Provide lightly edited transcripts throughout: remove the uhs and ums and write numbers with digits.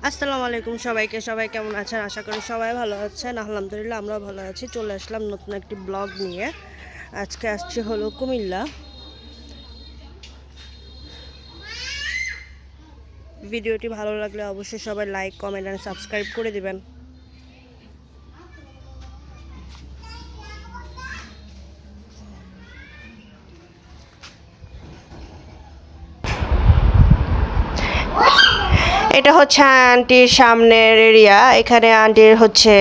আসসালামু আলাইকুম সবাইকে। সবাই কেমন আছেন? আশা করি সবাই ভালো আছেন। আলহামদুলিল্লাহ আমরাও ভালো আছি। চলে আসলাম নতুন একটি ব্লগ নিয়ে। আজকে আসছি হলো কুমিল্লা। ভিডিওটি ভালো লাগলে অবশ্যই সবাই লাইক, কমেন্ট আর সাবস্ক্রাইব করে দিবেন। এটা হচ্ছে আন্টির সামনের এরিয়া। এখানে আন্টির হচ্ছে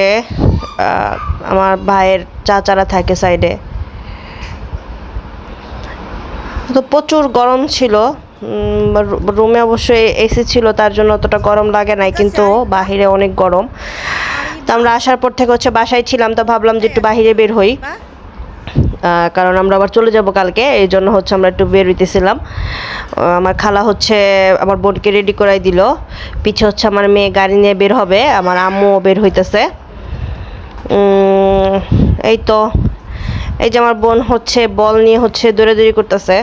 আমার ভাইয়ের চাচারা থাকে সাইডে। তো প্রচুর গরম ছিল। রুমে অবশ্যই এসি ছিল, তার জন্য অতটা গরম লাগে নাই, কিন্তু বাহিরে অনেক গরম। তো আমরা আসার পর থেকে হচ্ছে বাসায় ছিলাম, তো ভাবলাম যে একটু বাহিরে বের হই, কারণ আমরা আবার চলে যাব কালকে। এই জন্য হচ্ছে আমরা একটু বের হইতেছিলাম। আমার খালা হচ্ছে আমার বোনকে রেডি করাই দিল। পিছে হচ্ছে আমার মেয়ে গাড়ি নিয়ে বের হবে, আমার আম্মুও বের হইতেছে। এই তো, এই যে আমার বোন হচ্ছে বল নিয়ে হচ্ছে দৌড়াদৌড়ি করতেছে,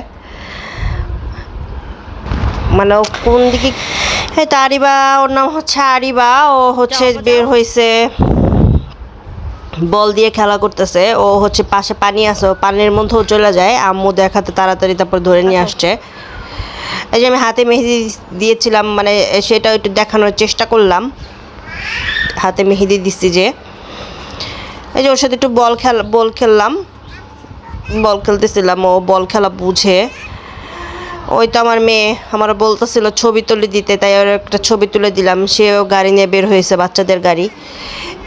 মানে ও কোন দিকে। এই তো আরিবা, ওর নাম হচ্ছে আরিবা। ও হচ্ছে বের হয়েছে, বল দিয়ে খেলা করতেছে। ও হচ্ছে পাশে পানি আছে, ও পানির মধ্যেও চলে যায়। আম্মু দেখাতে তাড়াতাড়ি তারপর ধরে নিয়ে আসছে। এই যে আমি হাতে মেহেদি দিয়েছিলাম, মানে সেটা একটু দেখানোর চেষ্টা করলাম। হাতে মেহেদি দিচ্ছি যে, এই যে ওর সাথে একটু বল খেললাম, বল খেলতেছিলাম। ও বল খেলা বুঝে। ওই তো আমার মেয়ে আমার বলতেছিল ছবি তুলে দিতে, তাই ওর একটা ছবি তুলে দিলাম। সেও গাড়ি নিয়ে বের হয়েছে, বাচ্চাদের গাড়ি।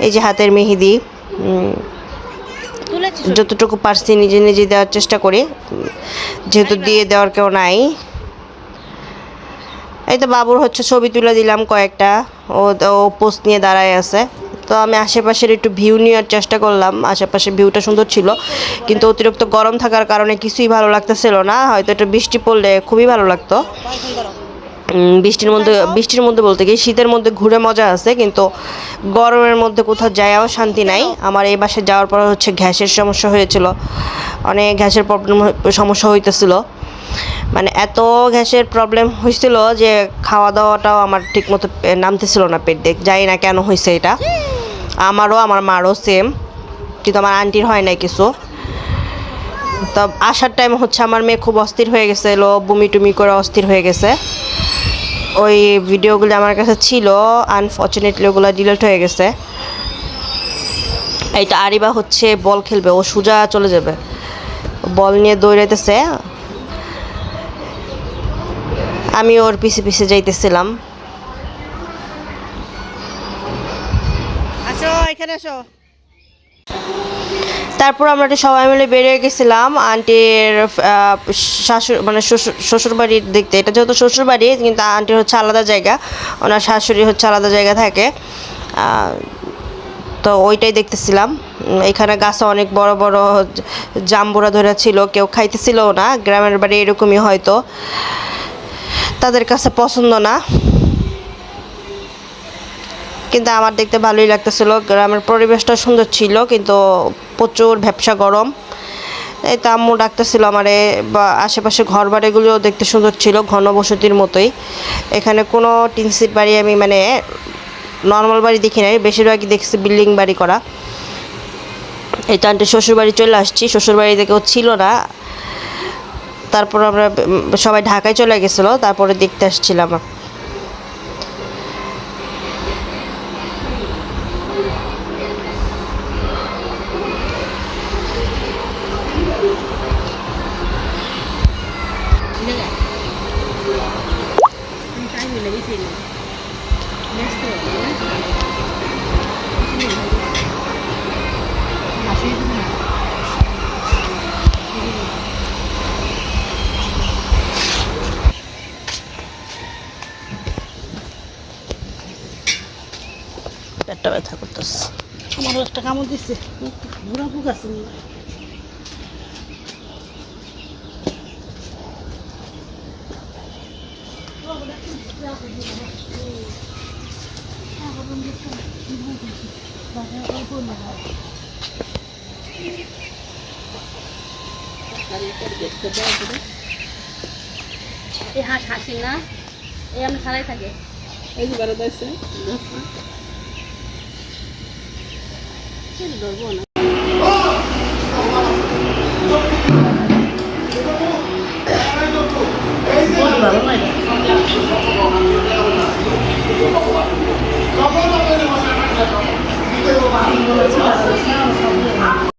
এই যে হাতের মেহেদি যতটুকু পারছি নিজে নিজে দেওয়ার চেষ্টা করি, যেহেতু দিয়ে দেওয়ার কেউ নাই। এই তো বাবুর হচ্ছে ছবি তুলে দিলাম কয়েকটা। ও পোস্ট নিয়ে দাঁড়ায় আছে। তো আমি আশেপাশের একটু ভিউ নেওয়ার চেষ্টা করলাম। আশেপাশে ভিউটা সুন্দর ছিল, কিন্তু অতিরিক্ত গরম থাকার কারণে কিছুই ভালো লাগতেছিল না। হয়তো একটু বৃষ্টি পড়লে খুবই ভালো লাগতো। বৃষ্টির মধ্যে বলতে কি শীতের মধ্যে ঘুরে মজা আছে, কিন্তু গরমের মধ্যে কোথাও যাওয়াও শান্তি নাই। আমার এই বাসে যাওয়ার পর হচ্ছে গ্যাসের সমস্যা হয়েছিল, অনেক গ্যাসের সমস্যা হইতেছিল। মানে এত গ্যাসের প্রবলেম হয়েছিল যে খাওয়া দাওয়াটাও আমার ঠিক মতো নামতেছিল না পেট দিয়ে। জানি না কেন হয়েছে এটা, আমারও আমার মারও সেম, কিন্তু আমার আন্টির হয় নাই কিছু। তো আসার টাইম হচ্ছে আমার মেয়ে খুব অস্থির হয়ে গেছে, বমি টুমি করে অস্থির হয়ে গেছে। ওই ভিডিওগুলো আমার কাছে ছিল, আনফর্চুনেটলি ওগুলো ডিলিট হয়ে গেছে। এইটা আরিবা হচ্ছে বল খেলবে, ও সোজা চলে যাবে, বল নিয়ে দৌড়াইতেছে। আমি ওর পিছে পিছে যাইতেছিলাম। আসো এখানে আসো। তারপর আমরা সবাই মিলে বেরিয়ে গেছিলাম আন্টির শাশুড়ি, মানে শ্বশুর বাড়ির দেখতে। এটা যেহেতু শ্বশুর বাড়ি, কিন্তু আন্টির হচ্ছে আলাদা জায়গা, ওনার শাশুড়ি হচ্ছে আলাদা জায়গা থাকে। তো ওইটাই দেখতেছিলাম। এখানে গাছে অনেক বড় বড় জাম্বুরা ধরে ছিল, কেউ খাইতেছিল না। গ্রামের বাড়ি এরকমই, হয়তো তাদের কাছে পছন্দ না, কিন্তু আমার দেখতে ভালোই লাগতেছিল। গ্রামের পরিবেশটা সুন্দর ছিল, কিন্তু প্রচুর ভ্যাপসা গরম। এই তো আম্মু ডাকতেছিল আমারে। বা আশেপাশে ঘর বাড়িগুলোও দেখতে সুন্দর ছিল, ঘনবসতির মতোই। এখানে কোনো টিনসিট বাড়ি আমি, মানে নর্মাল বাড়ি দেখি নাই, বেশিরভাগই দেখছি বিল্ডিং বাড়ি করা। এই তো আন্টি শ্বশুরবাড়ি চলে আসছি, শ্বশুরবাড়িতে কেউ ছিল না। তারপর আমরা সবাই ঢাকায় চলে গেছিলো, তারপরে দেখতে আসছিলাম। পেটটা ব্যথা করতেছে, আমারও একটা কামড় দিচ্ছে, বুড়া বুক আছে। এই হাঁস হাসি না, এই আমি খালাই থাকে। এই যে বেড়াতে আসছে ধরবো না